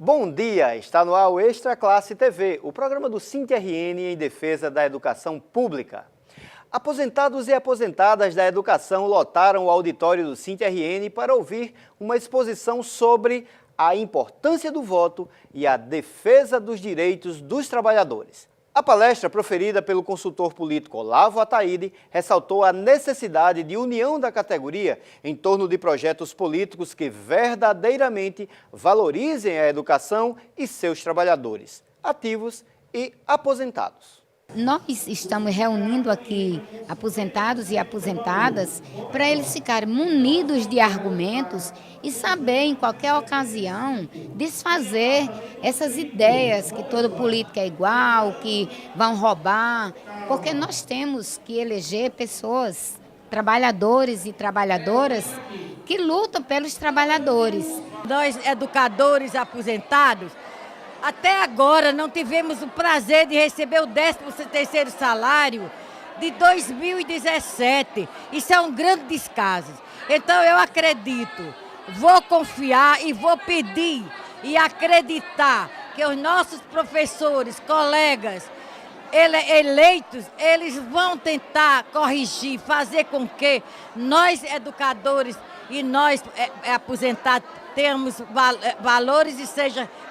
Bom dia, está no ar o Extra Classe TV, o programa do SINT-RN em defesa da educação pública. Aposentados e aposentadas da educação lotaram o auditório do SINT-RN para ouvir uma exposição sobre a importância do voto e a defesa dos direitos dos trabalhadores. A palestra, proferida pelo consultor político Olavo Ataíde, ressaltou a necessidade de união da categoria em torno de projetos políticos que verdadeiramente valorizem a educação e seus trabalhadores, ativos e aposentados. Nós estamos reunindo aqui aposentados e aposentadas para eles ficarem munidos de argumentos e saber, em qualquer ocasião, desfazer essas ideias que todo político é igual, que vão roubar, porque nós temos que eleger pessoas, trabalhadores e trabalhadoras, que lutam pelos trabalhadores. Nós, educadores aposentados, até agora não tivemos o prazer de receber o 13º salário de 2017. Isso é um grande descaso. Então eu acredito, vou confiar e vou pedir e acreditar que os nossos professores, colegas eleitos, eles vão tentar corrigir, fazer com que nós educadores e nós aposentados tenhamos valores e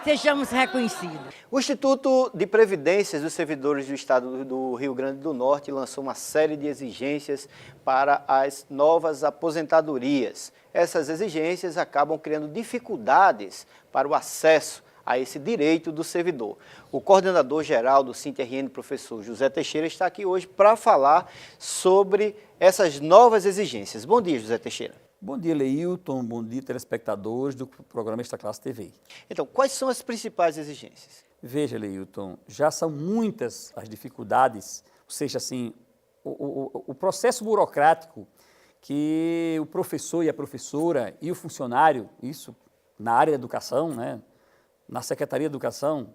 sejamos reconhecidos. O Instituto de Previdências dos Servidores do Estado do Rio Grande do Norte lançou uma série de exigências para as novas aposentadorias. Essas exigências acabam criando dificuldades para o acesso a esse direito do servidor. O coordenador-geral do SINT-RN, professor José Teixeira, está aqui hoje para falar sobre essas novas exigências. Bom dia, José Teixeira. Bom dia, Leilton. Bom dia, telespectadores do programa Extra Classe TV. Então, quais são as principais exigências? Veja, Leilton, já são muitas as dificuldades, ou seja, assim, o processo burocrático que o professor e a professora e o funcionário, isso na área da educação, né, na Secretaria de Educação,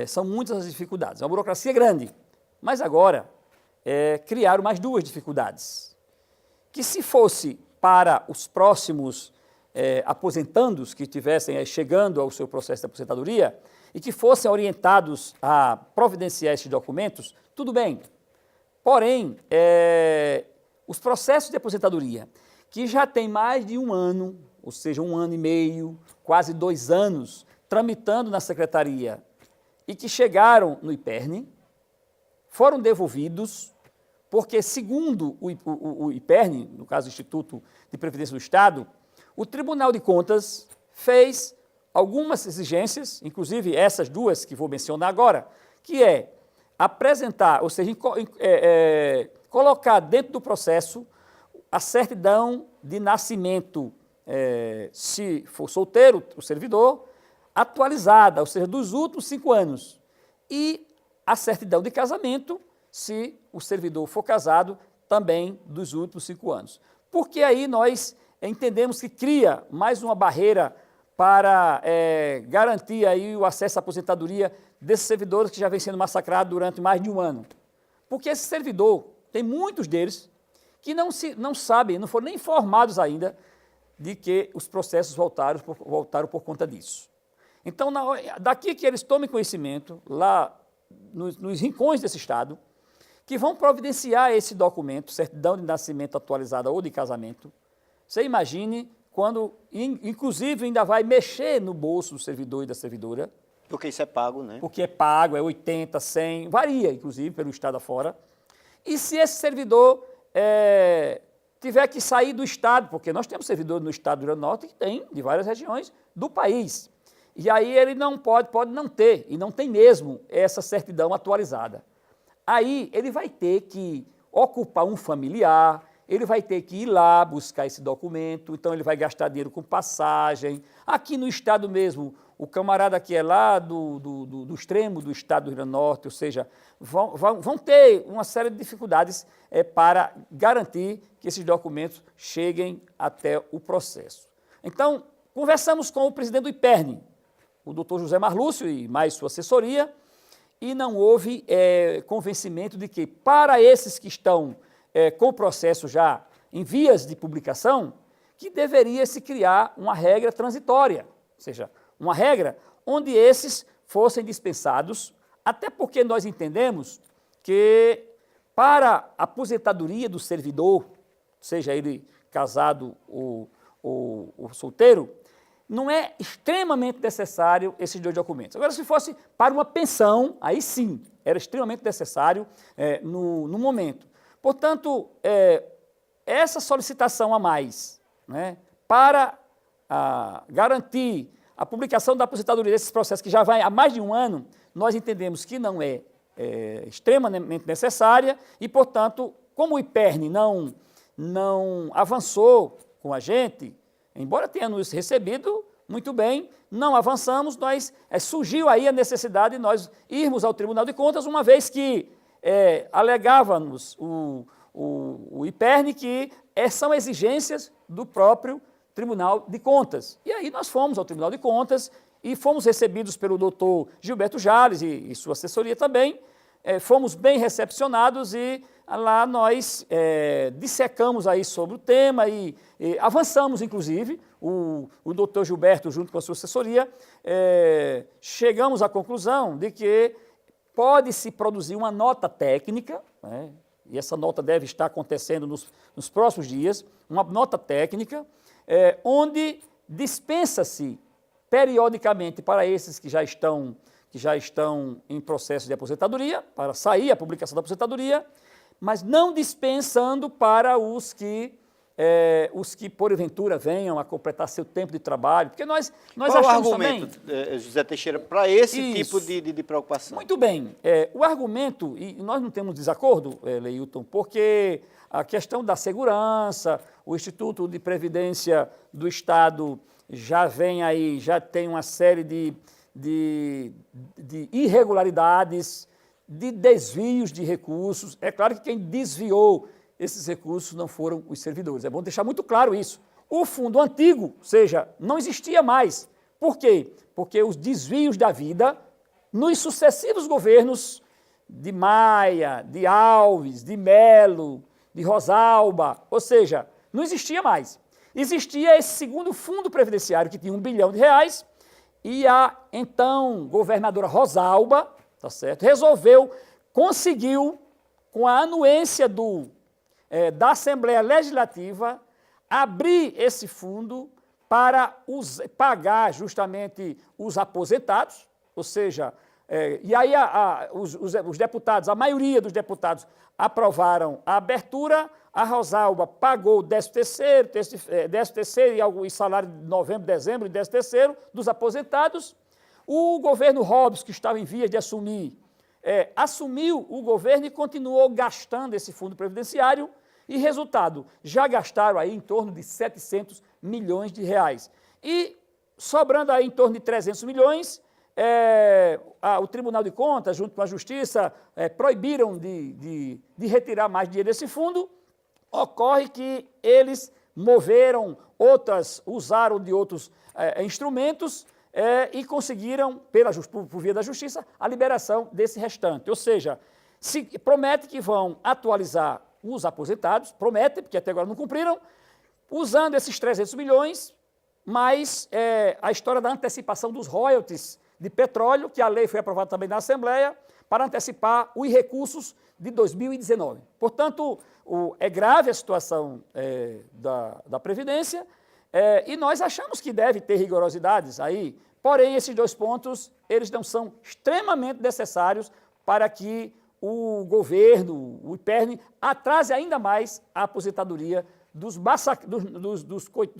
são muitas as dificuldades. É uma burocracia grande, mas agora criaram mais duas dificuldades, que se fosse para os próximos aposentandos que estivessem chegando ao seu processo de aposentadoria e que fossem orientados a providenciar esses documentos, tudo bem. Porém, os processos de aposentadoria, que já tem mais de um ano, ou seja, 1 ano e meio, quase 2 anos, tramitando na Secretaria e que chegaram no IPERN, foram devolvidos porque, segundo o IPERN, no caso do Instituto de Previdência do Estado, o Tribunal de Contas fez algumas exigências, inclusive essas duas que vou mencionar agora, que é apresentar, ou seja, colocar dentro do processo a certidão de nascimento, se for solteiro, o servidor, atualizada, ou seja, dos últimos 5 anos, e a certidão de casamento, se o servidor for casado, também dos últimos 5 anos. Porque aí nós entendemos que cria mais uma barreira para garantir aí o acesso à aposentadoria desses servidores que já vem sendo massacrados durante mais de 1 ano. Porque esse servidor, tem muitos deles que não sabem, não foram nem informados ainda de que os processos voltaram por conta disso. Então, daqui que eles tomem conhecimento, lá nos rincões desse Estado, que vão providenciar esse documento, certidão de nascimento atualizada ou de casamento. Você imagine quando, inclusive, ainda vai mexer no bolso do servidor e da servidora. Porque isso é pago, né? Porque é pago, é 80, 100, varia, inclusive, pelo Estado afora. E se esse servidor tiver que sair do Estado, porque nós temos servidores no Estado do Rio Grande do Norte que tem de várias regiões do país. E aí ele não pode não ter, e não tem mesmo essa certidão atualizada. Aí ele vai ter que ocupar um familiar, ele vai ter que ir lá buscar esse documento, então ele vai gastar dinheiro com passagem. Aqui no Estado mesmo, o camarada que é lá do extremo do Estado do Rio Grande do Norte, ou seja, vão ter uma série de dificuldades para garantir que esses documentos cheguem até o processo. Então, conversamos com o presidente do IPERN, o doutor José Marlúcio e mais sua assessoria, e não houve convencimento de que, para esses que estão com o processo já em vias de publicação, que deveria se criar uma regra transitória, ou seja, uma regra onde esses fossem dispensados, até porque nós entendemos que para a aposentadoria do servidor, seja ele casado ou solteiro, não é extremamente necessário esses 2 documentos. Agora, se fosse para uma pensão, aí sim, era extremamente necessário no momento. Portanto, essa solicitação a mais, né, para garantir a publicação da aposentadoria desses processos, que já vai há mais de 1 ano, nós entendemos que não é extremamente necessária e, portanto, como o IPERN não avançou com a gente, embora tenha nos recebido muito bem, não avançamos, surgiu aí a necessidade de nós irmos ao Tribunal de Contas, uma vez que alegávamos o IPERN que são exigências do próprio Tribunal de Contas. E aí nós fomos ao Tribunal de Contas e fomos recebidos pelo doutor Gilberto Jales e sua assessoria também, fomos bem recepcionados e lá nós dissecamos aí sobre o tema e avançamos, inclusive, o doutor Gilberto, junto com a sua assessoria, chegamos à conclusão de que pode-se produzir uma nota técnica, né, e essa nota deve estar acontecendo nos próximos dias, uma nota técnica, onde dispensa-se periodicamente para esses que já estão em processo de aposentadoria, para sair a publicação da aposentadoria, mas não dispensando para os que porventura venham a completar seu tempo de trabalho, porque nós Qual achamos o argumento, José Teixeira, para esse tipo de preocupação? Muito bem. O argumento, e nós não temos desacordo, Leilton, porque a questão da segurança, o Instituto de Previdência do Estado já vem aí, já tem uma série de irregularidades, de desvios de recursos. É claro que quem desviou esses recursos não foram os servidores. É bom deixar muito claro isso. O fundo antigo, ou seja, não existia mais. Por quê? Porque os desvios da vida, nos sucessivos governos de Maia, de Alves, de Melo, de Rosalba, ou seja, não existia mais. Existia esse segundo fundo previdenciário que tinha R$1 bilhão, e a então governadora Rosalba, tá certo, conseguiu, com a anuência da Assembleia Legislativa, abrir esse fundo para pagar justamente os aposentados, ou seja, e aí os deputados, a maioria dos deputados aprovaram a abertura, a Rosalba pagou o 13º e salário de novembro, dezembro e 13º dos aposentados. O governo Hobbes, que estava em vias de assumir, assumiu o governo e continuou gastando esse fundo previdenciário e, resultado, já gastaram aí em torno de R$700 milhões. E, sobrando aí em torno de 300 milhões, o Tribunal de Contas, junto com a Justiça, proibiram de retirar mais dinheiro desse fundo. Ocorre que eles usaram de outros instrumentos e conseguiram, por via da Justiça, a liberação desse restante. Ou seja, promete que vão atualizar os aposentados, promete, porque até agora não cumpriram, usando esses 300 milhões, mais a história da antecipação dos royalties de petróleo, que a lei foi aprovada também na Assembleia, para antecipar os recursos de 2019. Portanto, é grave a situação da Previdência, e nós achamos que deve ter rigorosidades aí, porém, esses 2 pontos, eles não são extremamente necessários para que o governo, o IPERN, atrase ainda mais a aposentadoria dos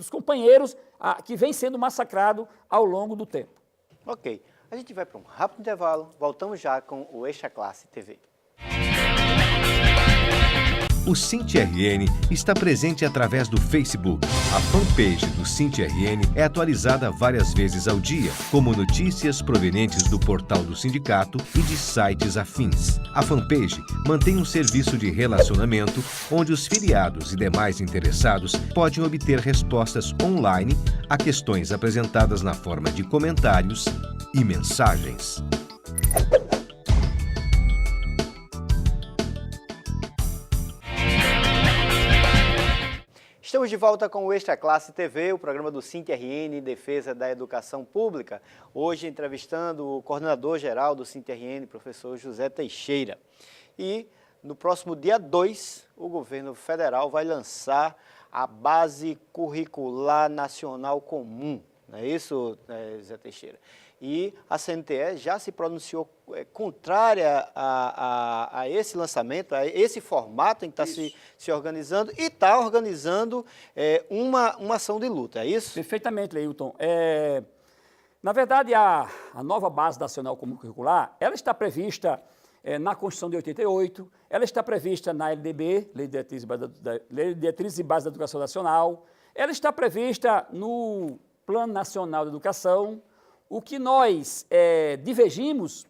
companheiros que vêm sendo massacrados ao longo do tempo. Ok. A gente vai para um rápido intervalo, voltamos já com o Extra Classe TV. O SINT-RN está presente através do Facebook. A fanpage do SINT-RN é atualizada várias vezes ao dia, como notícias provenientes do portal do sindicato e de sites afins. A fanpage mantém um serviço de relacionamento onde os filiados e demais interessados podem obter respostas online a questões apresentadas na forma de comentários e mensagens. Estamos de volta com o Extra Classe TV, o programa do SINT-RN em defesa da educação pública. Hoje entrevistando o coordenador-geral do SINT-RN, professor José Teixeira. E no próximo dia 2, o governo federal vai lançar a Base Curricular Nacional Comum. Não é isso, José Teixeira? E a CNTE já se pronunciou contrária a esse lançamento, a esse formato em que está se organizando, e está organizando uma ação de luta, é isso? Perfeitamente, Leilton. Na verdade, a nova Base Nacional Comum Curricular, ela está prevista na Constituição de 88, ela está prevista na LDB, Lei de Diretrizes e Bases da Educação Nacional, ela está prevista no Plano Nacional de Educação. O que nós divergimos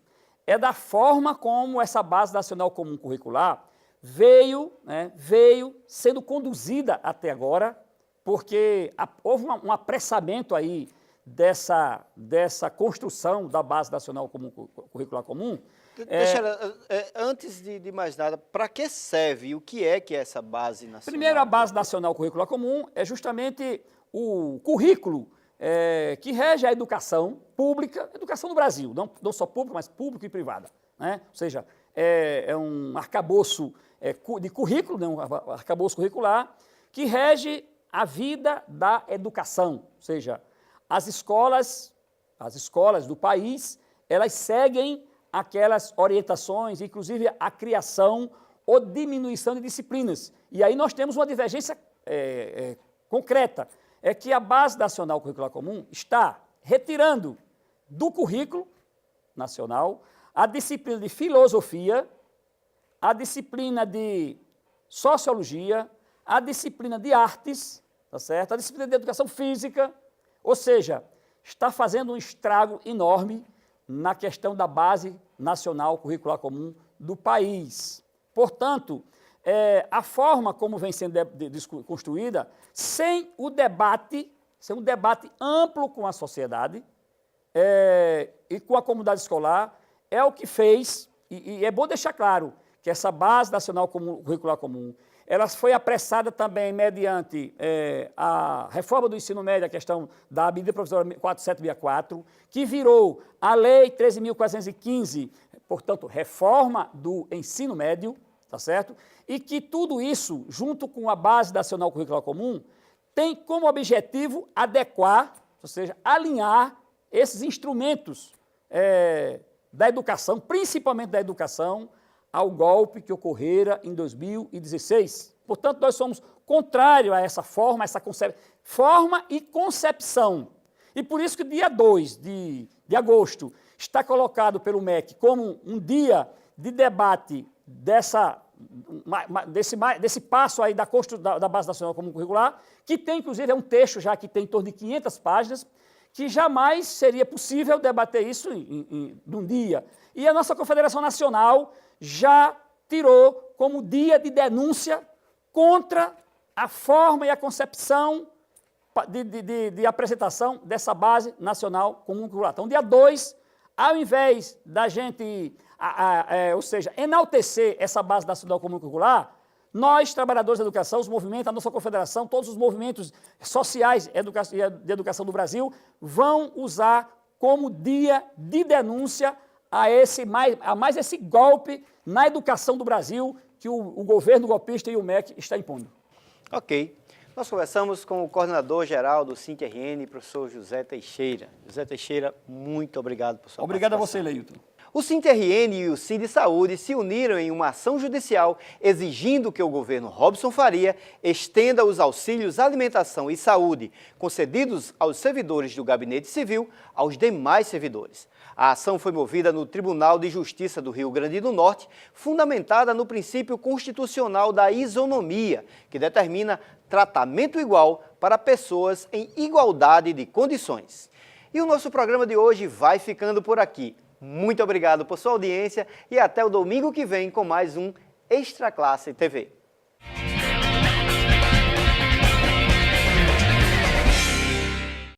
é da forma como essa Base Nacional Comum Curricular veio sendo conduzida até agora, porque houve um apressamento aí dessa construção da Base Nacional Curricular Comum. Teixeira, antes de mais nada, para que serve e o que é essa Base Nacional? Primeiro, a Base Nacional Curricular Comum é justamente o currículo que rege a educação pública, educação no Brasil, não só pública, mas pública e privada, né? Ou seja, é um arcabouço de currículo, né? Um arcabouço curricular que rege a vida da educação, ou seja, as escolas do país, elas seguem aquelas orientações, inclusive a criação ou diminuição de disciplinas. E aí nós temos uma divergência concreta, é que a Base Nacional Curricular Comum está retirando do currículo nacional a disciplina de filosofia, a disciplina de sociologia, a disciplina de artes, tá certo? A disciplina de educação física, ou seja, está fazendo um estrago enorme na questão da Base Nacional Curricular Comum do país. Portanto, a forma como vem sendo construída, sem um debate amplo com a sociedade e com a comunidade escolar, é o que fez, e é bom deixar claro que essa Base Nacional Curricular Comum, ela foi apressada também mediante a reforma do ensino médio, a questão da medida provisória 4764, que virou a Lei 13.415, portanto, reforma do ensino médio, tá certo? E que tudo isso, junto com a Base Nacional Curricular Comum, tem como objetivo adequar, ou seja, alinhar esses instrumentos da educação, principalmente da educação, ao golpe que ocorrera em 2016. Portanto, nós somos contrários a essa forma, forma e concepção. E por isso que o dia 2 de agosto está colocado pelo MEC como um dia de debate desse passo aí da Base Nacional Comum Curricular, que tem, inclusive, um texto já que tem em torno de 500 páginas, que jamais seria possível debater isso num dia. E a nossa Confederação Nacional já tirou como dia de denúncia contra a forma e a concepção de apresentação dessa Base Nacional Comum Curricular. Então, dia 2, ao invés da gente, ou seja, enaltecer essa Base Nacional Comum Curricular, nós, trabalhadores da educação, os movimentos, a nossa confederação, todos os movimentos sociais de educação do Brasil, vão usar como dia de denúncia a mais esse golpe na educação do Brasil que o governo golpista e o MEC está impondo. Ok. Nós conversamos com o coordenador-geral do SINT-RN, professor José Teixeira. José Teixeira, muito obrigado por sua participação. Obrigado a você, Leilton. O SINT-RN e o Sindisaúde se uniram em uma ação judicial exigindo que o governo Robson Faria estenda os auxílios alimentação e saúde concedidos aos servidores do Gabinete Civil aos demais servidores. A ação foi movida no Tribunal de Justiça do Rio Grande do Norte, fundamentada no princípio constitucional da isonomia, que determina tratamento igual para pessoas em igualdade de condições. E o nosso programa de hoje vai ficando por aqui. Muito obrigado por sua audiência e até o domingo que vem com mais um Extra Classe TV.